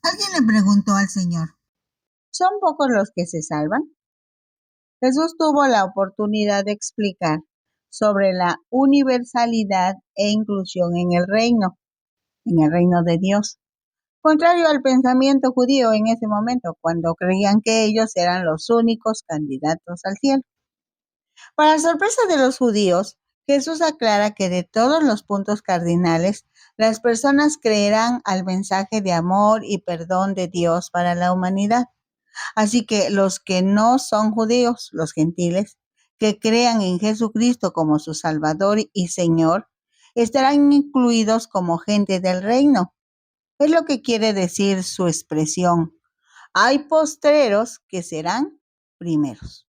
Alguien le preguntó al Señor, ¿son pocos los que se salvan? Jesús tuvo la oportunidad de explicar sobre la universalidad e inclusión en el reino de Dios, contrario al pensamiento judío en ese momento, cuando creían que ellos eran los únicos candidatos al cielo. Para sorpresa de los judíos, Jesús aclara que de todos los puntos cardinales, las personas creerán al mensaje de amor y perdón de Dios para la humanidad. Así que los que no son judíos, los gentiles, que crean en Jesucristo como su Salvador y Señor, estarán incluidos como gente del reino. Es lo que quiere decir su expresión. Hay postreros que serán primeros.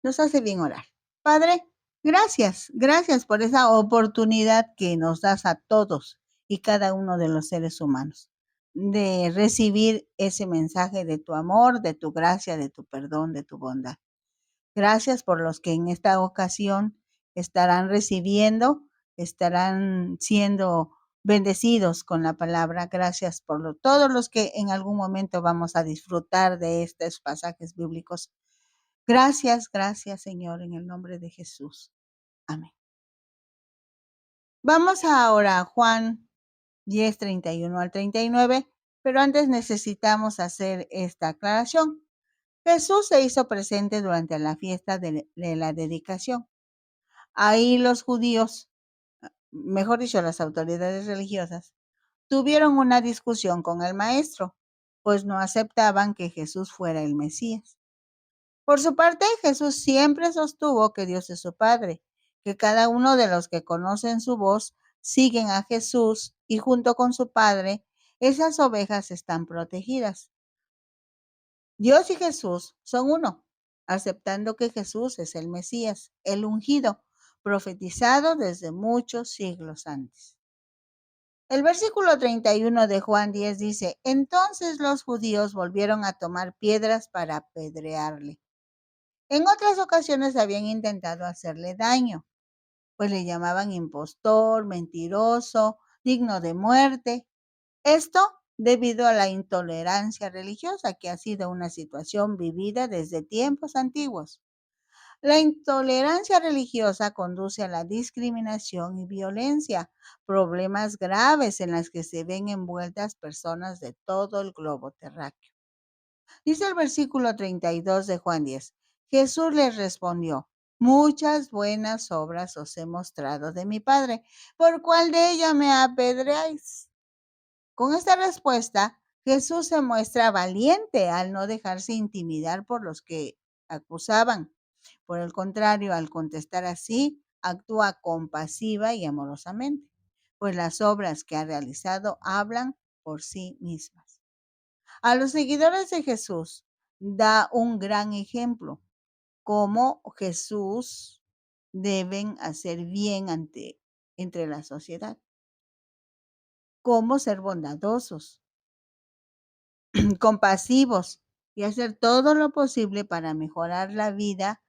Nos hace bien orar. Padre, gracias por esa oportunidad que nos das a todos y cada uno de los seres humanos de recibir ese mensaje de tu amor, de tu gracia, de tu perdón, de tu bondad. Gracias por los que en esta ocasión estarán recibiendo, estarán siendo bendecidos con la palabra. Gracias por todos los que en algún momento vamos a disfrutar de estos pasajes bíblicos. Gracias, Señor, en el nombre de Jesús. Amén. Vamos ahora a Juan 10, 31 al 39, pero antes necesitamos hacer esta aclaración. Jesús se hizo presente durante la fiesta de la dedicación. Ahí los judíos, mejor dicho, las autoridades religiosas, tuvieron una discusión con el maestro, pues no aceptaban que Jesús fuera el Mesías. Por su parte, Jesús siempre sostuvo que Dios es su Padre, que cada uno de los que conocen su voz siguen a Jesús y junto con su Padre, esas ovejas están protegidas. Dios y Jesús son uno, aceptando que Jesús es el Mesías, el ungido, profetizado desde muchos siglos antes. El versículo 31 de Juan 10 dice, entonces los judíos volvieron a tomar piedras para apedrearle. En otras ocasiones habían intentado hacerle daño, pues le llamaban impostor, mentiroso, digno de muerte. Esto debido a la intolerancia religiosa, que ha sido una situación vivida desde tiempos antiguos. La intolerancia religiosa conduce a la discriminación y violencia, problemas graves en los que se ven envueltas personas de todo el globo terráqueo. Dice el versículo 32 de Juan 10. Jesús les respondió, muchas buenas obras os he mostrado de mi Padre, ¿por cuál de ellas me apedreáis? Con esta respuesta, Jesús se muestra valiente al no dejarse intimidar por los que acusaban. Por el contrario, al contestar así, actúa compasiva y amorosamente, pues las obras que ha realizado hablan por sí mismas. A los seguidores de Jesús da un gran ejemplo, cómo Jesús deben hacer bien entre la sociedad, cómo ser bondadosos, compasivos y hacer todo lo posible para mejorar la vida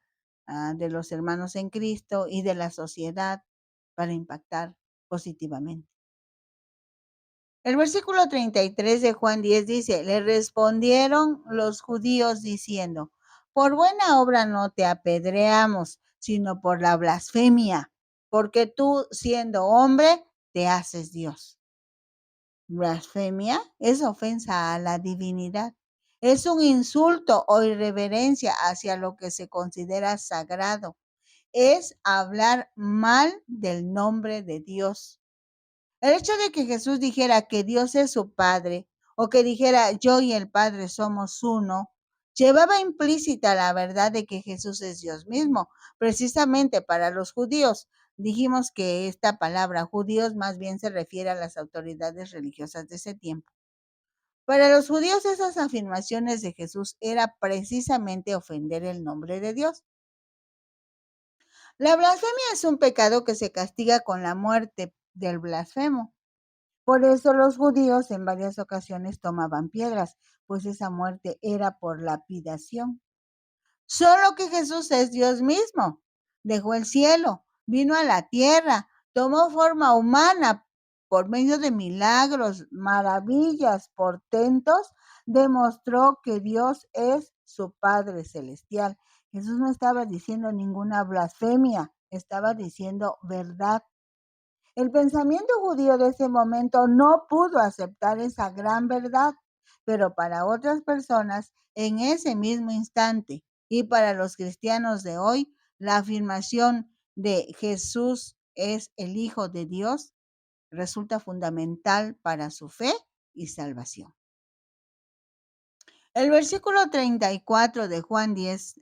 de los hermanos en Cristo y de la sociedad para impactar positivamente. El versículo 33 de Juan 10 dice, le respondieron los judíos diciendo, por buena obra no te apedreamos, sino por la blasfemia, porque tú, siendo hombre, te haces Dios. Blasfemia es ofensa a la divinidad. Es un insulto o irreverencia hacia lo que se considera sagrado. Es hablar mal del nombre de Dios. El hecho de que Jesús dijera que Dios es su Padre o que dijera yo y el Padre somos uno, llevaba implícita la verdad de que Jesús es Dios mismo. Precisamente para los judíos, dijimos que esta palabra judíos más bien se refiere a las autoridades religiosas de ese tiempo. Para los judíos esas afirmaciones de Jesús era precisamente ofender el nombre de Dios. La blasfemia es un pecado que se castiga con la muerte del blasfemo. Por eso los judíos en varias ocasiones tomaban piedras, pues esa muerte era por lapidación. Solo que Jesús es Dios mismo. Dejó el cielo, vino a la tierra, tomó forma humana por medio de milagros, maravillas, portentos, demostró que Dios es su Padre Celestial. Jesús no estaba diciendo ninguna blasfemia, estaba diciendo verdad. El pensamiento judío de ese momento no pudo aceptar esa gran verdad, pero para otras personas en ese mismo instante y para los cristianos de hoy, la afirmación de Jesús es el Hijo de Dios resulta fundamental para su fe y salvación. El versículo 34 de Juan 10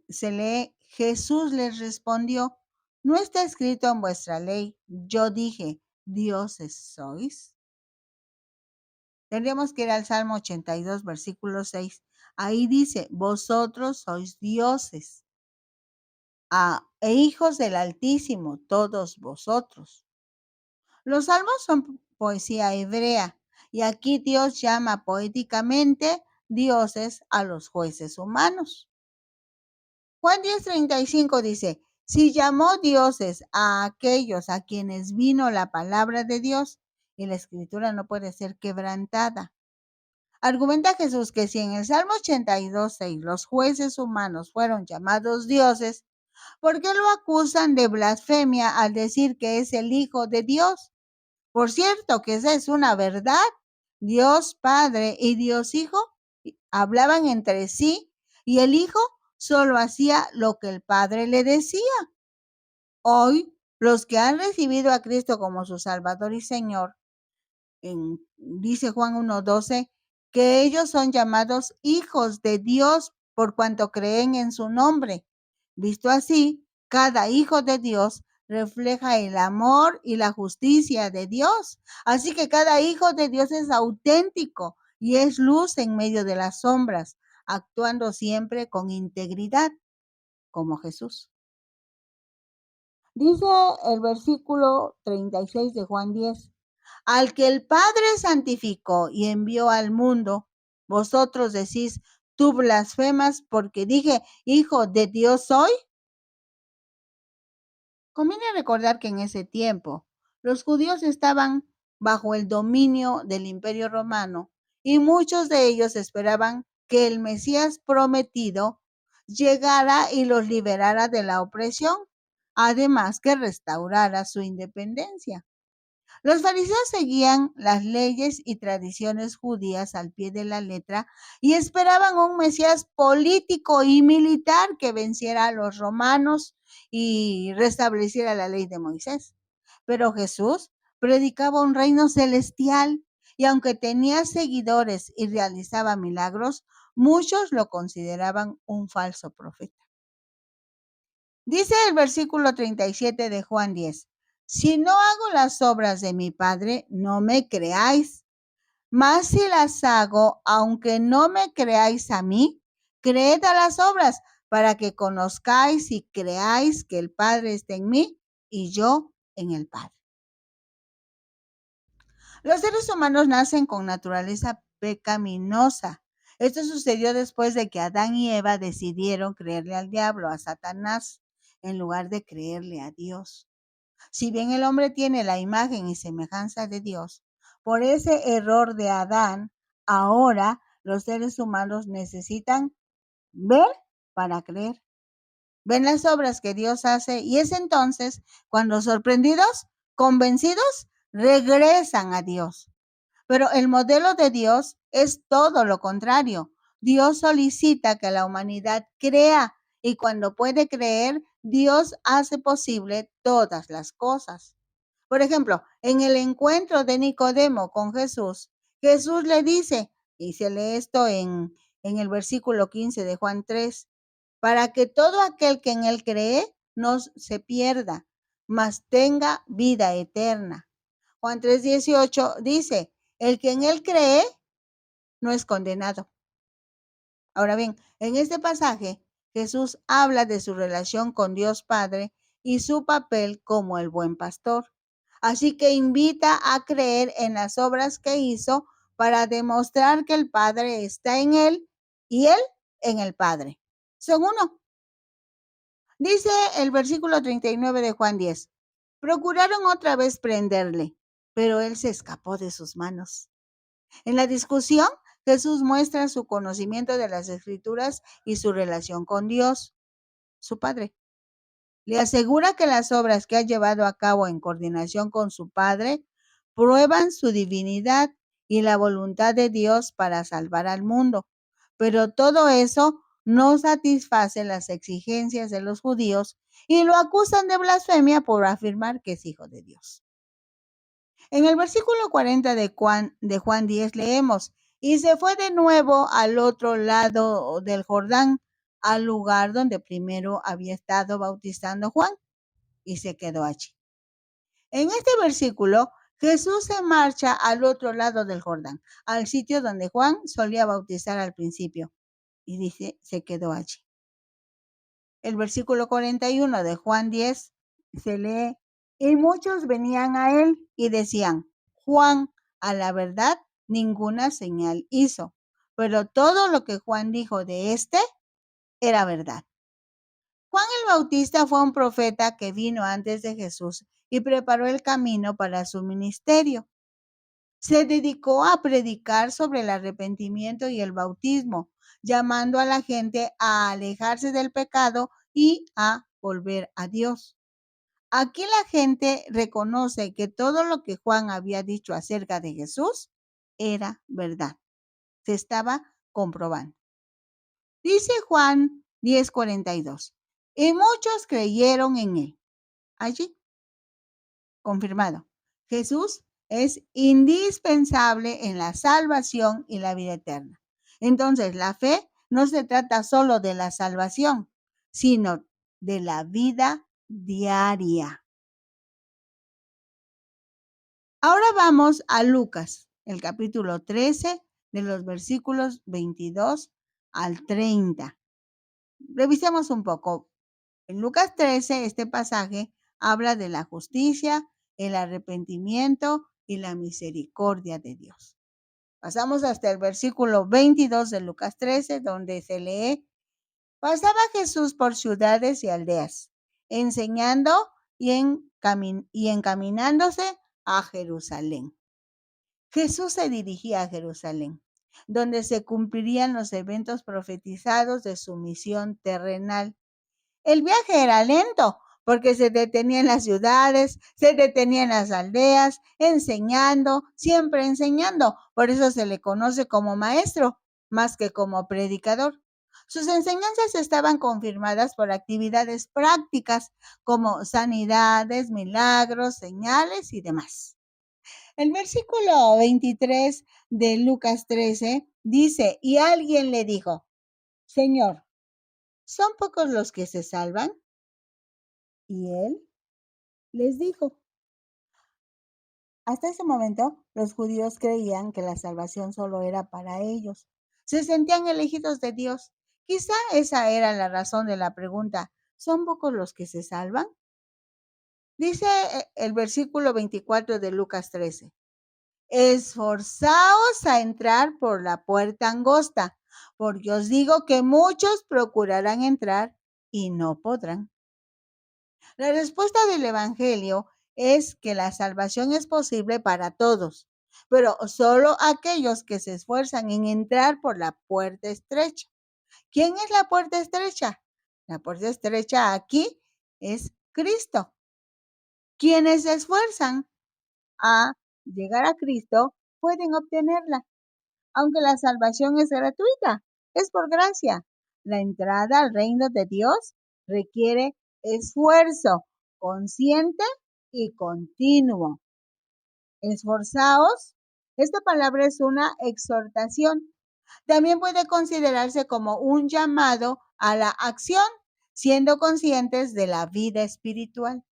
se lee: Jesús les respondió: ¿no está escrito en vuestra ley, yo dije, dioses sois? Tendríamos que ir al Salmo 82, versículo 6. Ahí dice: vosotros sois dioses e hijos del Altísimo, todos vosotros. Los salmos son poesía hebrea y aquí Dios llama poéticamente dioses a los jueces humanos. Juan 10:35 dice: si llamó dioses a aquellos a quienes vino la palabra de Dios, y la escritura no puede ser quebrantada. Argumenta Jesús que si en el Salmo 82:6 los jueces humanos fueron llamados dioses, ¿por qué lo acusan de blasfemia al decir que es el Hijo de Dios? Por cierto, que esa es una verdad. Dios Padre y Dios Hijo hablaban entre sí y el Hijo solo hacía lo que el Padre le decía. Hoy, los que han recibido a Cristo como su Salvador y Señor, dice Juan 1:12, que ellos son llamados hijos de Dios por cuanto creen en su nombre. Visto así, cada hijo de Dios refleja el amor y la justicia de Dios. Así que cada hijo de Dios es auténtico y es luz en medio de las sombras, actuando siempre con integridad, como Jesús. Dice el versículo 36 de Juan 10. Al que el Padre santificó y envió al mundo, vosotros decís, tú blasfemas porque dije, Hijo de Dios soy. Conviene recordar que en ese tiempo los judíos estaban bajo el dominio del Imperio Romano y muchos de ellos esperaban que el Mesías prometido llegara y los liberara de la opresión, además que restaurara su independencia. Los fariseos seguían las leyes y tradiciones judías al pie de la letra y esperaban un Mesías político y militar que venciera a los romanos y restableciera la ley de Moisés. Pero Jesús predicaba un reino celestial y aunque tenía seguidores y realizaba milagros, muchos lo consideraban un falso profeta. Dice el versículo 37 de Juan 10, si no hago las obras de mi Padre, no me creáis. Mas si las hago, aunque no me creáis a mí, creed a las obras, para que conozcáis y creáis que el Padre está en mí y yo en el Padre. Los seres humanos nacen con naturaleza pecaminosa. Esto sucedió después de que Adán y Eva decidieron creerle al diablo, a Satanás, en lugar de creerle a Dios. Si bien el hombre tiene la imagen y semejanza de Dios, por ese error de Adán, ahora los seres humanos necesitan ver para creer. Ven las obras que Dios hace y es entonces cuando sorprendidos, convencidos, regresan a Dios. Pero el modelo de Dios es todo lo contrario. Dios solicita que la humanidad crea y cuando puede creer, Dios hace posible todas las cosas. Por ejemplo, en el encuentro de Nicodemo con Jesús, Jesús le dice, y se lee esto en el versículo 15 de Juan 3, para que todo aquel que en él cree no se pierda, mas tenga vida eterna. Juan 3:18 dice, el que en él cree no es condenado. Ahora bien, en este pasaje, Jesús habla de su relación con Dios Padre y su papel como el buen pastor. Así que invita a creer en las obras que hizo para demostrar que el Padre está en él y él en el Padre. Son uno. Dice el versículo 39 de Juan 10. Procuraron otra vez prenderle, pero él se escapó de sus manos. En la discusión, Jesús muestra su conocimiento de las Escrituras y su relación con Dios, su Padre. Le asegura que las obras que ha llevado a cabo en coordinación con su Padre prueban su divinidad y la voluntad de Dios para salvar al mundo. Pero todo eso no satisface las exigencias de los judíos y lo acusan de blasfemia por afirmar que es hijo de Dios. En el versículo 40 de Juan 10 leemos, y se fue de nuevo al otro lado del Jordán, al lugar donde primero había estado bautizando Juan, y se quedó allí. En este versículo, Jesús se marcha al otro lado del Jordán, al sitio donde Juan solía bautizar al principio, y dice, se quedó allí. El versículo 41 de Juan 10 se lee, y muchos venían a él y decían, Juan, a la verdad, ninguna señal hizo, pero todo lo que Juan dijo de este era verdad. Juan el Bautista fue un profeta que vino antes de Jesús y preparó el camino para su ministerio. Se dedicó a predicar sobre el arrepentimiento y el bautismo, llamando a la gente a alejarse del pecado y a volver a Dios. Aquí la gente reconoce que todo lo que Juan había dicho acerca de Jesús era verdad. Se estaba comprobando. Dice Juan 10:42, y muchos creyeron en él. Allí, confirmado. Jesús es indispensable en la salvación y la vida eterna. Entonces, la fe no se trata solo de la salvación, sino de la vida diaria. Ahora vamos a Lucas, el capítulo 13, de los versículos 22 al 30. Revisemos un poco. En Lucas 13, este pasaje habla de la justicia, el arrepentimiento y la misericordia de Dios. Pasamos hasta el versículo 22 de Lucas 13, donde se lee, pasaba Jesús por ciudades y aldeas, enseñando y encaminándose a Jerusalén. Jesús se dirigía a Jerusalén, donde se cumplirían los eventos profetizados de su misión terrenal. El viaje era lento porque se detenía en las ciudades, se detenía en las aldeas, enseñando, siempre enseñando. Por eso se le conoce como maestro, más que como predicador. Sus enseñanzas estaban confirmadas por actividades prácticas como sanidades, milagros, señales y demás. El versículo 23 de Lucas 13 dice, y alguien le dijo, Señor, ¿son pocos los que se salvan? Y él les dijo, hasta ese momento los judíos creían que la salvación solo era para ellos. Se sentían elegidos de Dios. Quizá esa era la razón de la pregunta, ¿son pocos los que se salvan? Dice el versículo 24 de Lucas 13. Esforzaos a entrar por la puerta angosta, porque os digo que muchos procurarán entrar y no podrán. La respuesta del Evangelio es que la salvación es posible para todos, pero solo aquellos que se esfuerzan en entrar por la puerta estrecha. ¿Quién es la puerta estrecha? La puerta estrecha aquí es Cristo. Quienes se esfuerzan a llegar a Cristo pueden obtenerla, aunque la salvación es gratuita, es por gracia. La entrada al reino de Dios requiere esfuerzo consciente y continuo. Esforzaos. Esta palabra es una exhortación. También puede considerarse como un llamado a la acción, siendo conscientes de la vida espiritual.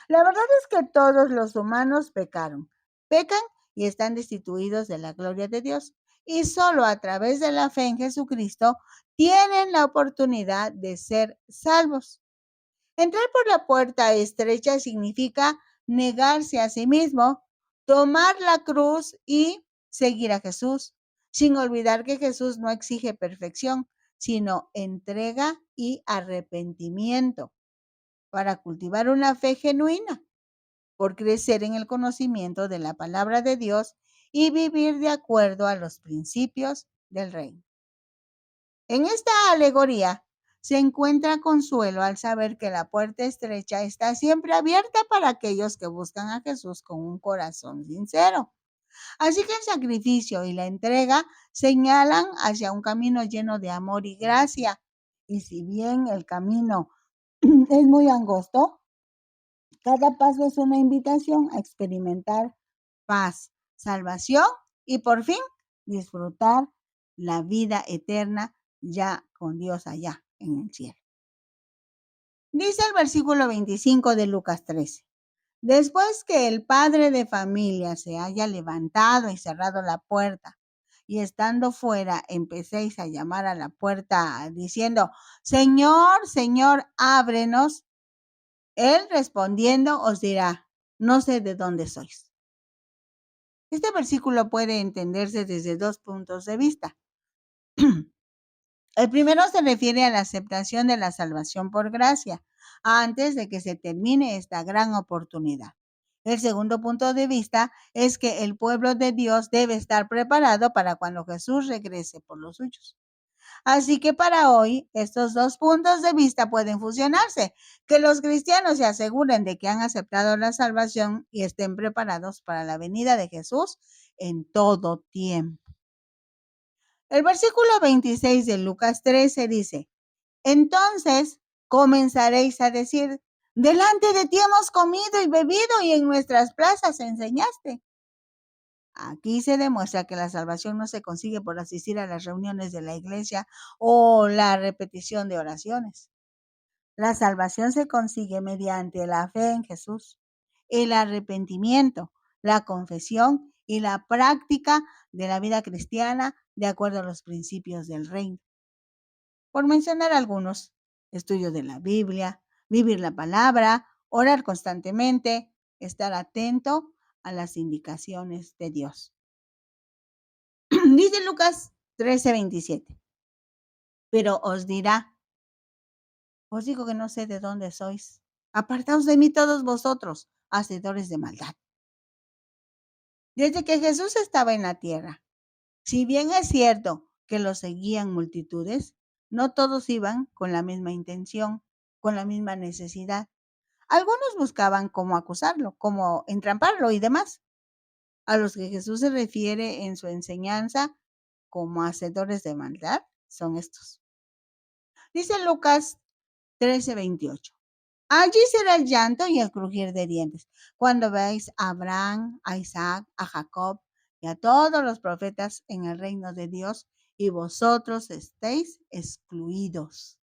La verdad es que todos los humanos pecan y están destituidos de la gloria de Dios. Y solo a través de la fe en Jesucristo tienen la oportunidad de ser salvos. Entrar por la puerta estrecha significa negarse a sí mismo, tomar la cruz y seguir a Jesús, sin olvidar que Jesús no exige perfección, sino entrega y arrepentimiento para cultivar una fe genuina. por crecer en el conocimiento de la palabra de Dios y vivir de acuerdo a los principios del reino. En esta alegoría se encuentra consuelo al saber que la puerta estrecha está siempre abierta para aquellos que buscan a Jesús con un corazón sincero. Así que el sacrificio y la entrega señalan hacia un camino lleno de amor y gracia. Y si bien el camino es muy angosto, cada paso es una invitación a experimentar paz, salvación y por fin disfrutar la vida eterna ya con Dios allá en el cielo. Dice el versículo 25 de Lucas 13. Después que el padre de familia se haya levantado y cerrado la puerta, y estando fuera empecéis a llamar a la puerta diciendo, Señor, Señor, ábrenos, él respondiendo os dirá, no sé de dónde sois. Este versículo puede entenderse desde dos puntos de vista. El primero se refiere a la aceptación de la salvación por gracia, antes de que se termine esta gran oportunidad. El segundo punto de vista es que el pueblo de Dios debe estar preparado para cuando Jesús regrese por los suyos. Así que para hoy, estos dos puntos de vista pueden fusionarse, que los cristianos se aseguren de que han aceptado la salvación y estén preparados para la venida de Jesús en todo tiempo. El versículo 26 de Lucas 13 dice, entonces comenzaréis a decir, delante de ti hemos comido y bebido y en nuestras plazas enseñaste. Aquí se demuestra que la salvación no se consigue por asistir a las reuniones de la iglesia o la repetición de oraciones. La salvación se consigue mediante la fe en Jesús, el arrepentimiento, la confesión y la práctica de la vida cristiana de acuerdo a los principios del reino. Por mencionar algunos, estudio de la Biblia, vivir la palabra, orar constantemente, estar atento a las indicaciones de Dios. Dice Lucas 13:27, pero os dirá, os digo que no sé de dónde sois. Apartaos de mí todos vosotros, hacedores de maldad. Desde que Jesús estaba en la tierra, si bien es cierto que lo seguían multitudes, no todos iban con la misma intención, con la misma necesidad. Algunos buscaban cómo acusarlo, cómo entramparlo y demás. A los que Jesús se refiere en su enseñanza como hacedores de maldad son estos. Dice Lucas 13:28. Allí será el llanto y el crujir de dientes, cuando veáis a Abraham, a Isaac, a Jacob y a todos los profetas en el reino de Dios y vosotros estéis excluidos.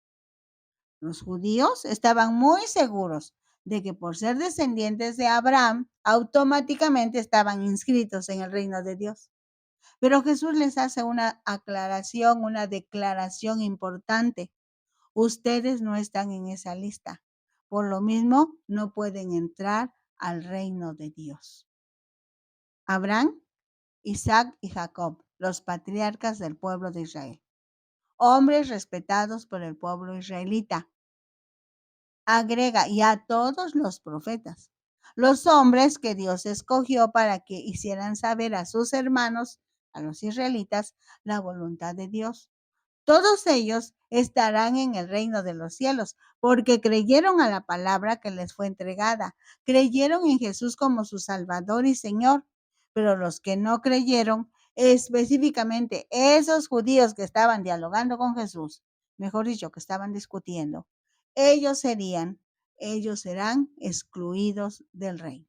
Los judíos estaban muy seguros de que por ser descendientes de Abraham, automáticamente estaban inscritos en el reino de Dios. Pero Jesús les hace una aclaración, una declaración importante. Ustedes no están en esa lista. Por lo mismo, no pueden entrar al reino de Dios. Abraham, Isaac y Jacob, los patriarcas del pueblo de Israel. Hombres respetados por el pueblo israelita. Agrega, y a todos los profetas, los hombres que Dios escogió para que hicieran saber a sus hermanos, a los israelitas, la voluntad de Dios. Todos ellos estarán en el reino de los cielos, porque creyeron a la palabra que les fue entregada, creyeron en Jesús como su Salvador y Señor. Pero los que no creyeron, específicamente esos judíos que estaban dialogando con Jesús, mejor dicho, que estaban discutiendo, ellos serán excluidos del reino.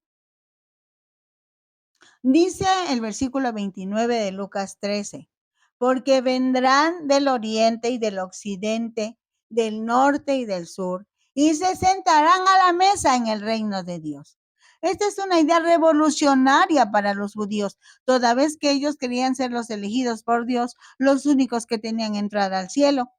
Dice el versículo 29 de Lucas 13, porque vendrán del oriente y del occidente, del norte y del sur, y se sentarán a la mesa en el reino de Dios. Esta es una idea revolucionaria para los judíos, toda vez que ellos querían ser los elegidos por Dios, los únicos que tenían entrada al cielo.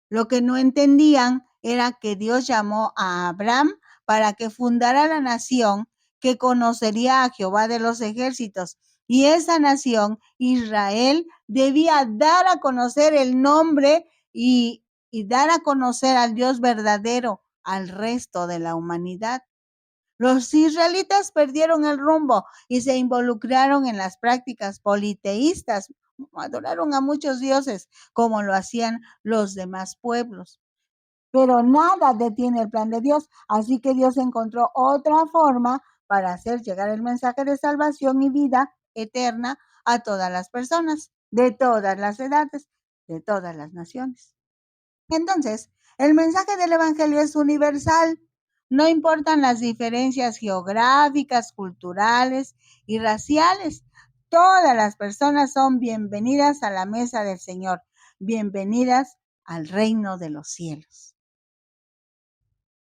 Lo que no entendían era que Dios llamó a Abraham para que fundara la nación que conocería a Jehová de los ejércitos. Y esa nación, Israel, debía dar a conocer el nombre y dar a conocer al Dios verdadero al resto de la humanidad. Los israelitas perdieron el rumbo y se involucraron en las prácticas politeístas. Adoraron a muchos dioses, como lo hacían los demás pueblos. Pero nada detiene el plan de Dios, así que Dios encontró otra forma para hacer llegar el mensaje de salvación y vida eterna a todas las personas, de todas las edades, de todas las naciones. Entonces, el mensaje del Evangelio es universal. No importan las diferencias geográficas, culturales y raciales. Todas las personas son bienvenidas a la mesa del Señor, bienvenidas al reino de los cielos.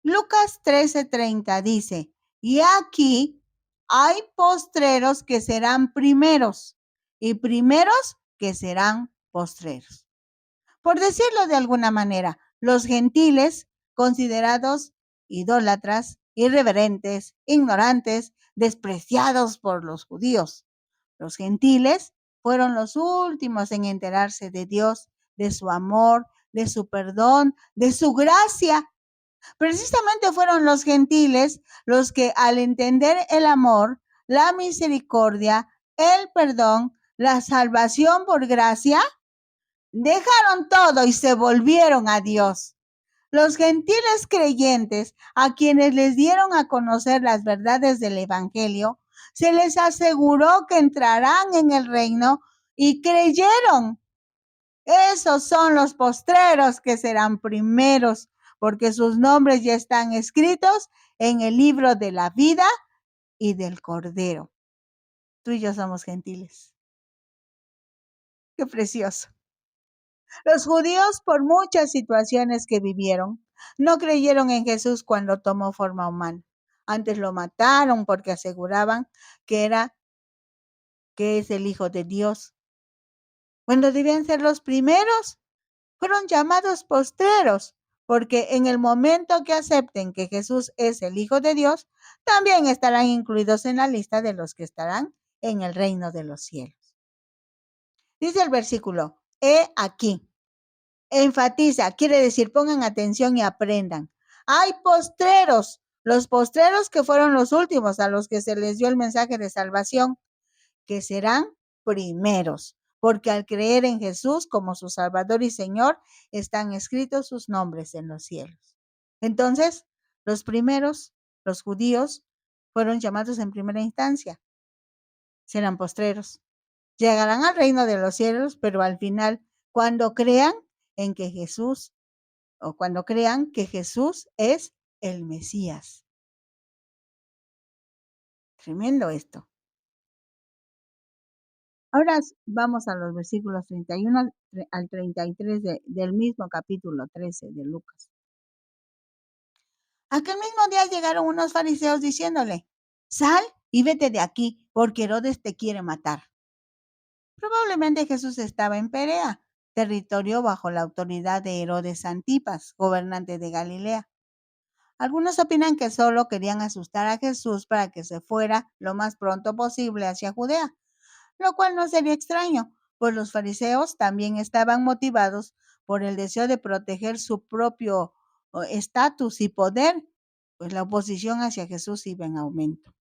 Lucas 13:30 dice, y aquí hay postreros que serán primeros y primeros que serán postreros. Por decirlo de alguna manera, los gentiles, considerados idólatras, irreverentes, ignorantes, despreciados por los judíos. Los gentiles fueron los últimos en enterarse de Dios, de su amor, de su perdón, de su gracia. Precisamente fueron los gentiles los que al entender el amor, la misericordia, el perdón, la salvación por gracia, dejaron todo y se volvieron a Dios. Los gentiles creyentes, a quienes les dieron a conocer las verdades del Evangelio, se les aseguró que entrarán en el reino y creyeron. Esos son los postreros que serán primeros, porque sus nombres ya están escritos en el libro de la vida y del Cordero. Tú y yo somos gentiles. Qué precioso. Los judíos, por muchas situaciones que vivieron, no creyeron en Jesús cuando tomó forma humana. Antes lo mataron porque aseguraban que es el Hijo de Dios. Cuando debían ser los primeros, fueron llamados postreros, porque en el momento que acepten que Jesús es el Hijo de Dios, también estarán incluidos en la lista de los que estarán en el reino de los cielos. Dice el versículo, he aquí. Enfatiza, quiere decir pongan atención y aprendan. Hay postreros, los postreros que fueron los últimos a los que se les dio el mensaje de salvación, que serán primeros, porque al creer en Jesús como su Salvador y Señor, están escritos sus nombres en los cielos. Entonces, los primeros, los judíos, fueron llamados en primera instancia, serán postreros. Llegarán al reino de los cielos, pero al final, cuando crean en que Jesús, o cuando crean que Jesús es el Mesías. Tremendo esto. Ahora vamos a los versículos 31 al 33 del mismo capítulo 13 de Lucas. Aquel mismo día llegaron unos fariseos diciéndole, sal y vete de aquí, porque Herodes te quiere matar. Probablemente Jesús estaba en Perea, territorio bajo la autoridad de Herodes Antipas, gobernante de Galilea. Algunos opinan que solo querían asustar a Jesús para que se fuera lo más pronto posible hacia Judea, lo cual no sería extraño, pues los fariseos también estaban motivados por el deseo de proteger su propio estatus y poder, pues la oposición hacia Jesús iba en aumento.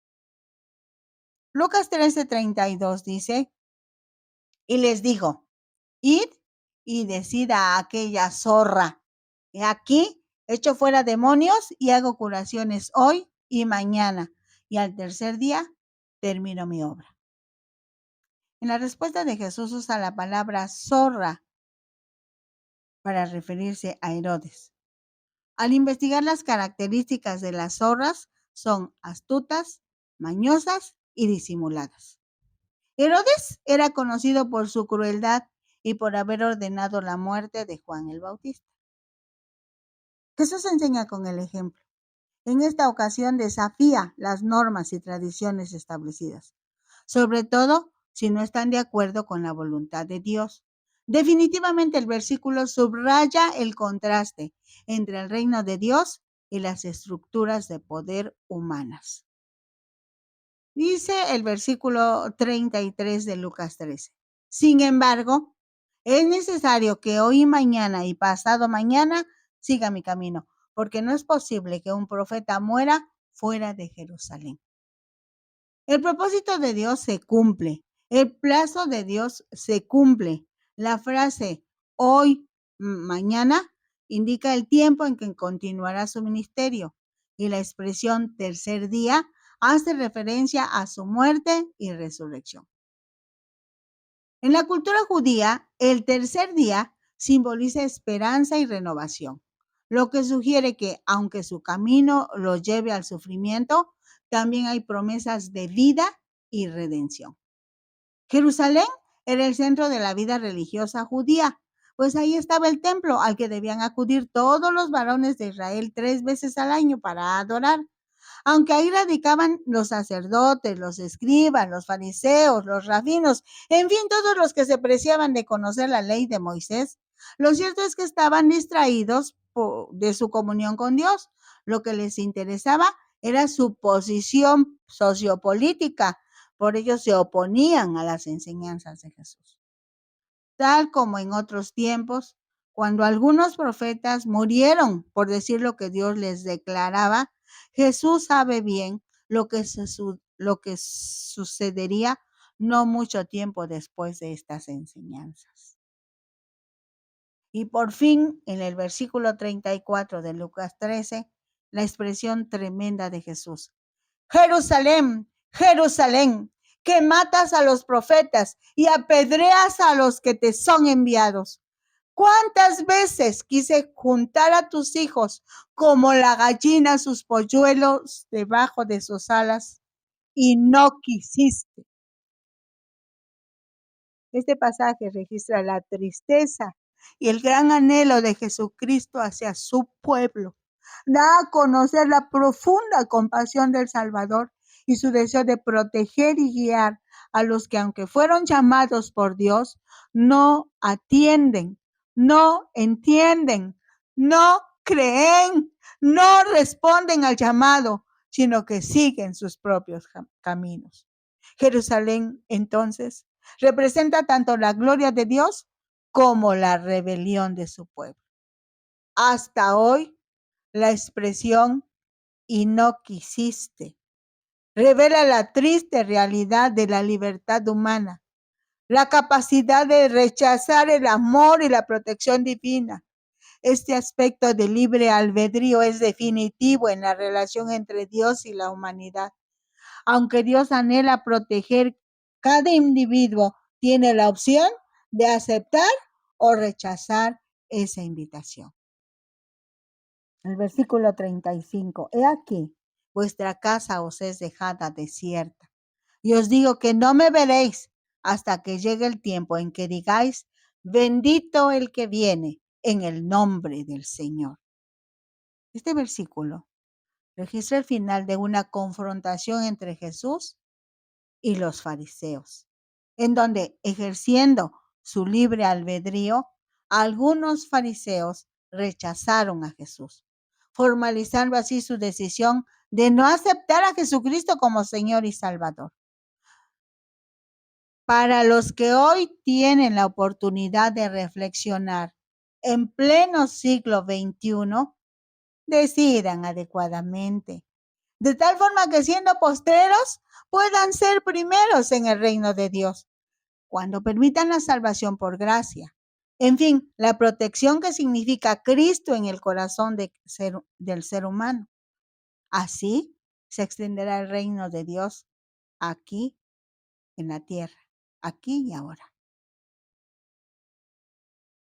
Lucas 13:32 dice, y les dijo, id y decid a aquella zorra, he aquí, echo fuera demonios y hago curaciones hoy y mañana, y al tercer día termino mi obra. En la respuesta de Jesús usa la palabra zorra para referirse a Herodes. Al investigar las características de las zorras, son astutas, mañosas y disimuladas. Herodes era conocido por su crueldad y por haber ordenado la muerte de Juan el Bautista. Jesús enseña con el ejemplo. En esta ocasión desafía las normas y tradiciones establecidas, sobre todo si no están de acuerdo con la voluntad de Dios. Definitivamente el versículo subraya el contraste entre el reino de Dios y las estructuras de poder humanas. Dice el versículo 33 de Lucas 13. Sin embargo, es necesario que hoy, mañana y pasado mañana siga mi camino, porque no es posible que un profeta muera fuera de Jerusalén. El propósito de Dios se cumple, el plazo de Dios se cumple. La frase hoy, mañana, indica el tiempo en que continuará su ministerio y la expresión tercer día hace referencia a su muerte y resurrección. En la cultura judía, el tercer día simboliza esperanza y renovación, lo que sugiere que aunque su camino lo lleve al sufrimiento, también hay promesas de vida y redención. Jerusalén era el centro de la vida religiosa judía, pues ahí estaba el templo al que debían acudir todos los varones de Israel 3 veces al año para adorar. Aunque ahí radicaban los sacerdotes, los escribas, los fariseos, los rabinos, en fin, todos los que se preciaban de conocer la ley de Moisés, lo cierto es que estaban distraídos de su comunión con Dios. Lo que les interesaba era su posición sociopolítica, por ello se oponían a las enseñanzas de Jesús. Tal como en otros tiempos, cuando algunos profetas murieron por decir lo que Dios les declaraba, Jesús sabe bien lo que sucedería no mucho tiempo después de estas enseñanzas. Y por fin, en el versículo 34 de Lucas 13, la expresión tremenda de Jesús. Jerusalén, Jerusalén, que matas a los profetas y apedreas a los que te son enviados. ¿Cuántas veces quise juntar a tus hijos como la gallina sus polluelos debajo de sus alas y no quisiste? Este pasaje registra la tristeza y el gran anhelo de Jesucristo hacia su pueblo. Da a conocer la profunda compasión del Salvador y su deseo de proteger y guiar a los que, aunque fueron llamados por Dios, no atienden, no entienden, no creen, no responden al llamado, sino que siguen sus propios caminos. Jerusalén, entonces, representa tanto la gloria de Dios como la rebelión de su pueblo. Hasta hoy, la expresión "y no quisiste" revela la triste realidad de la libertad humana, la capacidad de rechazar el amor y la protección divina. Este aspecto de libre albedrío es definitivo en la relación entre Dios y la humanidad. Aunque Dios anhela proteger, cada individuo tiene la opción de aceptar o rechazar esa invitación. El versículo 35. He aquí, vuestra casa os es dejada desierta. Y os digo que no me veréis hasta que llegue el tiempo en que digáis, bendito el que viene en el nombre del Señor. Este versículo registra el final de una confrontación entre Jesús y los fariseos, en donde, ejerciendo su libre albedrío, algunos fariseos rechazaron a Jesús, formalizando así su decisión de no aceptar a Jesucristo como Señor y Salvador. Para los que hoy tienen la oportunidad de reflexionar en pleno siglo XXI, decidan adecuadamente, de tal forma que siendo postreros puedan ser primeros en el reino de Dios, cuando permitan la salvación por gracia. En fin, la protección que significa Cristo en el corazón del ser humano. Así se extenderá el reino de Dios aquí en la tierra, aquí y ahora.